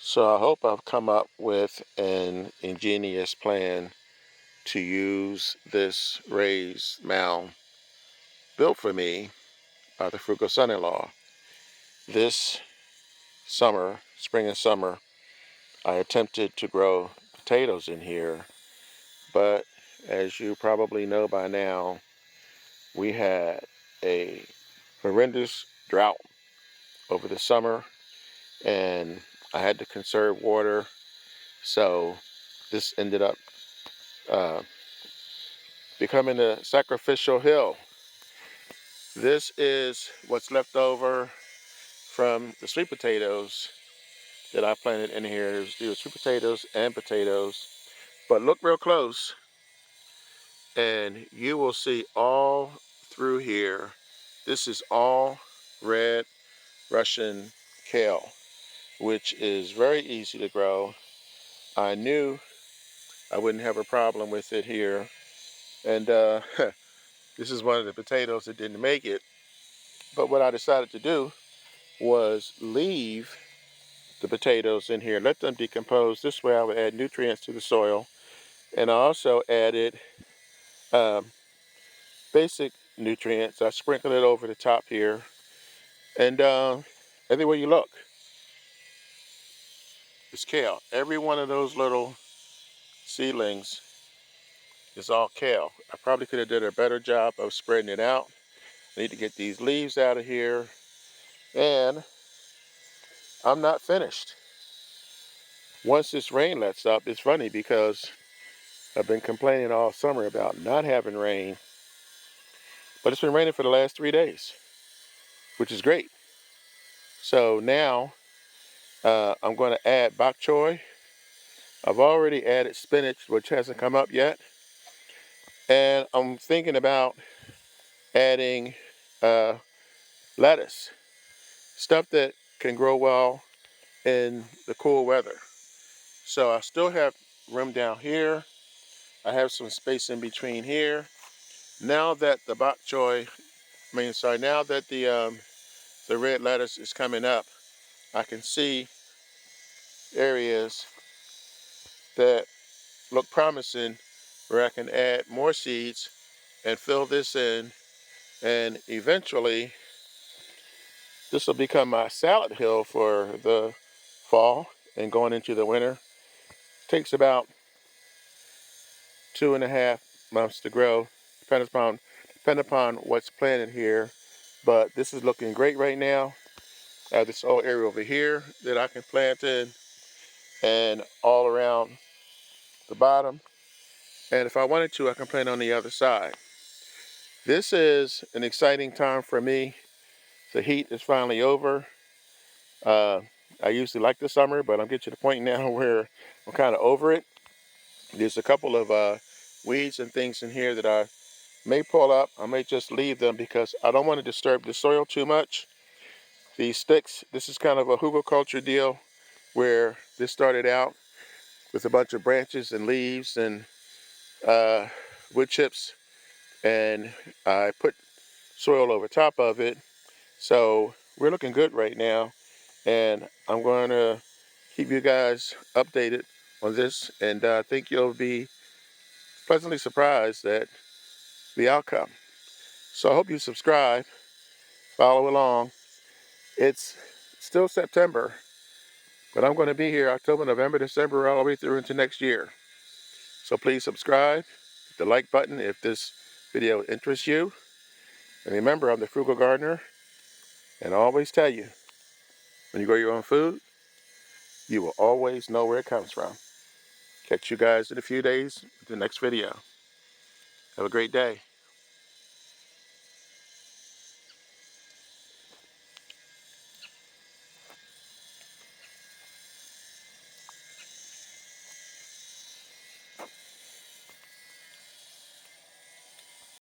So I hope I've come up with an ingenious plan to use this raised mound built for me by the Frugal son-in-law. This summer, spring and summer, I attempted to grow potatoes in here, but as you probably know by now, we had a horrendous drought over the summer, and I had to conserve water, so this ended up uh, becoming a sacrificial hill. This is what's left over from the sweet potatoes that I planted in here. There's sweet potatoes and potatoes, but look real close and you will see all through here. This is all red Russian kale, which is very easy to grow. I knew I wouldn't have a problem with it here, and this is one of the potatoes that didn't make it. But what I decided to do was leave the potatoes in here, let them decompose. This way I would add nutrients to the soil, and I also added um, basic nutrients. I sprinkled it over the top here, and everywhere you look is kale. Every one of those little seedlings is all kale. I probably could have did a better job of spreading it out. I need to get these leaves out of here, and I'm not finished. Once this rain lets up, it's funny because I've been complaining all summer about not having rain, but it's been raining for the last 3 days, which is great. So now I'm going to add bok choy. I've already added spinach, which hasn't come up yet, and I'm thinking about adding uh, lettuce, stuff that can grow well in the cool weather. So I still have room down here. I have some space in between here. Now that the bok choy, now that the red lettuce is coming up, I can see areas that look promising where I can add more seeds and fill this in, and eventually this will become my salad hill for the fall and going into the winter. It takes about 2.5 months to grow, depending upon what's planted here, but this is looking great right now. I have this whole area over here that I can plant in, and all around the bottom, and if I wanted to I can plant on the other side. This is an exciting time for me. The heat is finally over. uh, I usually like the summer, but I'm getting to the point now where I'm kind of over it. There's a couple of weeds and things in here that I may pull up. I may just leave them because I don't want to disturb the soil too much. These sticks, this is kind of a hugelkultur deal where this started out with a bunch of branches and leaves and wood chips, and I put soil over top of it. So we're looking good right now, and I'm going to keep you guys updated on this, and I think you'll be pleasantly surprised at the outcome. So I hope you subscribe, follow along. It's still September, but I'm going to be here October, November, December, all the way through into next year. So please subscribe, hit the like button if this video interests you. And remember, I'm the Frugal Gardener, and I always tell you, when you grow your own food, you will always know where it comes from. Catch you guys in a few days with the next video. Have a great day.